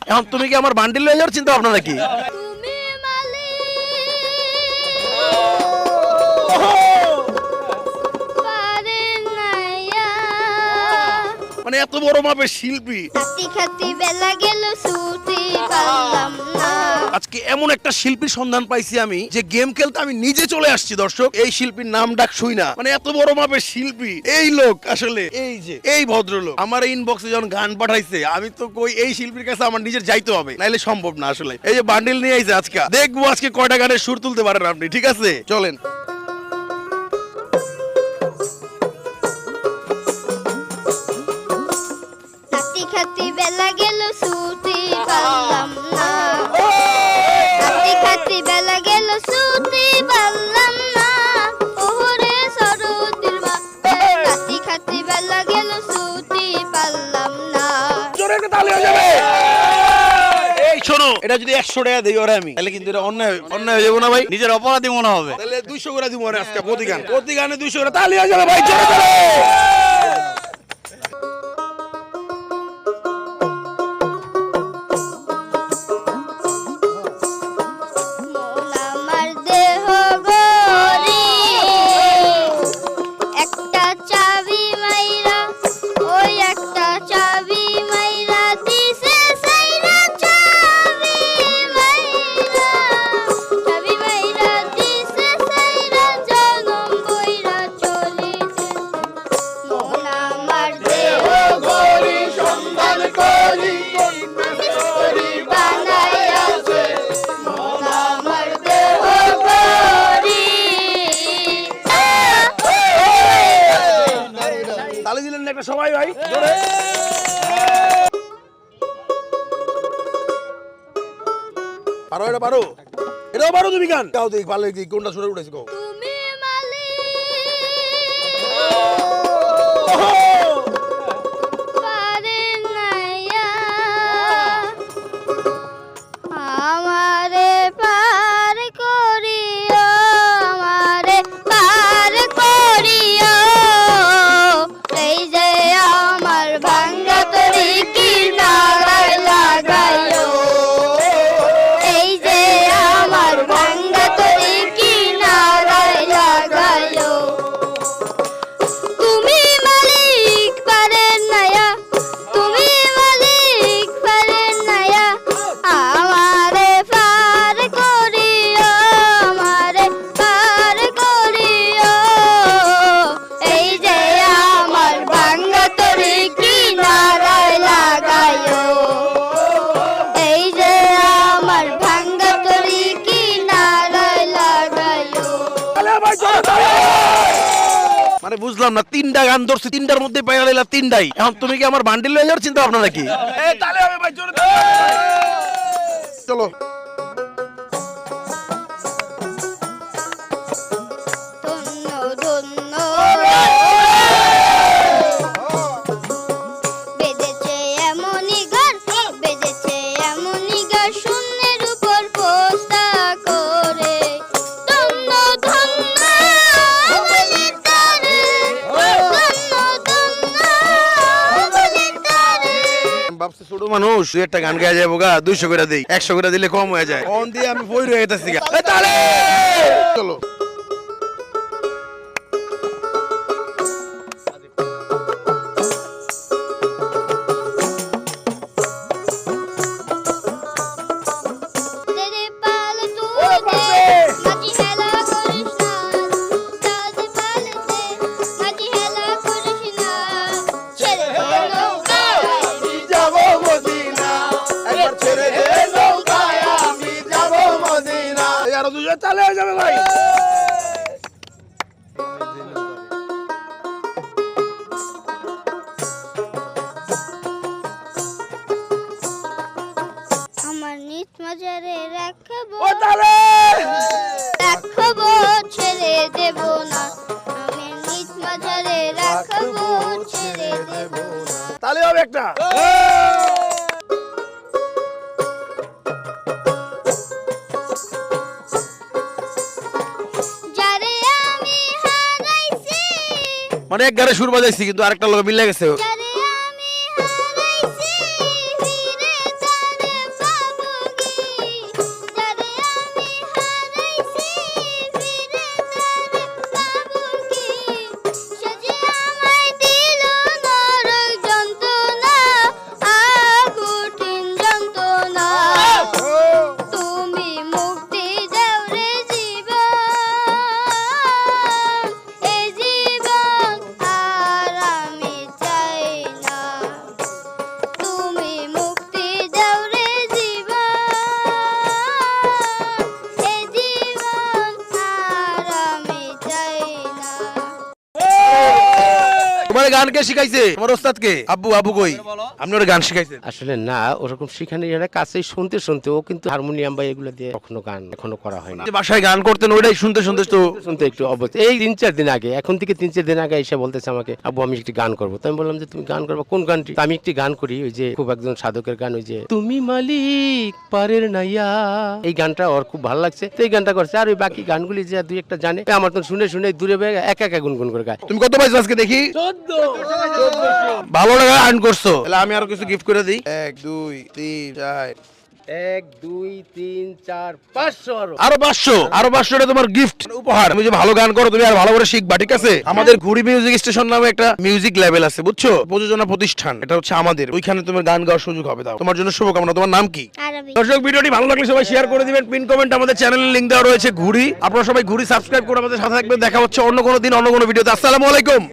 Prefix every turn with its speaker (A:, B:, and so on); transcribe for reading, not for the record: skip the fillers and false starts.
A: এখন তুমি কি আমার বান্ডিল লয়ে যাওয়ার চিন্তা ভাবনা নাকি? মানে এত বড় মাপের শিল্পী, আজকে এমন একটা শিল্পীর সন্ধান পাইছি আমি যে গেম খেলতে আমি নিজে চলে আসছি। দর্শক, এই শিল্পীর নাম ডাক শুই না, মানে এত বড় মাপের শিল্পী এই লোক। আসলে এই যে এই ভদ্রলোক আমার ইনবক্সে যখন গান পাঠাইছে, আমি তো কই এই শিল্পীর কাছে আমার নিজের যাইতে হবে, নাইলে সম্ভব না। আসলে এই যে বান্ডিল নিয়ে আইছে আজকে, দেখবো আজকে কয়টা গানের সুর তুলতে পারেন আপনি। ঠিক আছে, চলেন।
B: খাতি বেলা গেল ছুটি পারলাম না, খাতি বেলা গেল ছুটি পারলাম না, ওরে সরুদির খাতি খাতি বেলা গেল ছুটি পারলাম না।
A: জোরে একটা তালি হয়ে যাবে। এই শোনো, এটা যদি 100 টাকা দেই ওরে আমি, তাহলে কিন্তু এটা অন্যায় হয়ে যাবে না ভাই? নিজের অপরাধী মনে হবে। তাহলে 200 করে দিব ওরে আজকে প্রতি গানে 200 করে তালি হয়ে যাবে ভাই। জোরে করে সবাই ভাই জোরে। পারো, এটা পারো, এটাও পারো তুমি গান গাও। দেখ ভালো কোনটা সুরে উঠেছি গো। মানে বুঝলাম না, 3টা গান ধরছি, 3টার মধ্যে পাইয়া লাইলা 3টাই। এখন তুমি কি আমার বান্ডিল লয়ে যাওয়ার চিন্তা ভাবনা নাকি? এই তালে হবে ভাই, জোরে চলো। ছোট মানুষ, একটা গান গায়ে যাবো গা, 200 করে দিই, 100 করে দিলে কম হয়ে যায়। অন দিয়ে আমি বই রয়ে গেছি গা। চলো তালে হয়ে যাবে ভাই।
B: আমার নিজ মাঝারে রাখবো,
A: রাখবো
B: ছেড়ে দেব না, আমি নিজ মাঝারে রাখবো, ছেড়ে দেব না।
A: তালে হবে একটা। মানে এক গানে সুর বাজাইছি, কিন্তু আরেকটা লোক মিলে গেছে। তোমার গান কে শিখাইছে? তোমার ওস্তাদ কে? আব্বু, আব্বু কই? আপনি ওর গান শিখাইছেন?
C: আসলে না, ওরকম শিখানি এর কাছেই শুনতে শুনতে ও কিন্তু হারমোনিয়াম বা এগুলো দিয়ে কখনো গান এখনো করা হয় না।
A: যে বাসায় গান করতেন ওইটাই শুনতে শুনতে তো
C: শুনতে একটু অবস্থা এই 3-4 দিন আগে, এখন থেকে 3-4 দিন আগে এসে বলতেছে আমাকে, আব্বু আমি একটি গান করবো। তো আমি বললাম যে তুমি গান করবো, কোন গানটি? তো আমি একটি গান করি, ওই যে খুব একজন সাধকের গান, ওই যে তুমি মালিক পারের নাইয়া, এই গানটা ওর খুব ভালো লাগছে, তো এই গানটা করছে। আর ওই বাকি গানগুলি যে দুই একটা জানে, আমার তো শুনে শুনে দূরে একা একা গুনগুন করে গায়।
A: তুমি কত পাইছো আজকে দেখি? 14। ভালো টাকা আর্ন করছো। তাহলে আমি আরো কিছু গিফট করে দিই। 1 2 3 4
C: 1 2 3 4 500
A: আরো 500 টা তোমার গিফট উপহার। তুমি যে ভালো গান করো, তুমি আর ভালো করে শিখবা, ঠিক আছে? আমাদের ঘুরি মিউজিক স্টেশন নামে একটা মিউজিক লেভেল আছে, বুঝছো? প্রযোজনা প্রতিষ্ঠান, এটা হচ্ছে আমাদের। ওইখানে তোমার গান গাওয়ার সুযোগ হবে। দাও, তোমার জন্য শুভকামনা। তোমার নাম কি?
B: আরবি।
A: দর্শক, ভিডিওটি ভালো লাগলে সবাই শেয়ার করে দিবেন। পিন কমেন্ট আমাদের চ্যানেলের লিংক দেওয়া রয়েছে ঘুরি। আপনারা সবাই ঘুরি সাবস্ক্রাইব করে আমাদের সাথে থাকবেন। দেখা হচ্ছে অন্য কোনো দিন অন্য কোনো ভিডিওতে। আসসালামু আলাইকুম।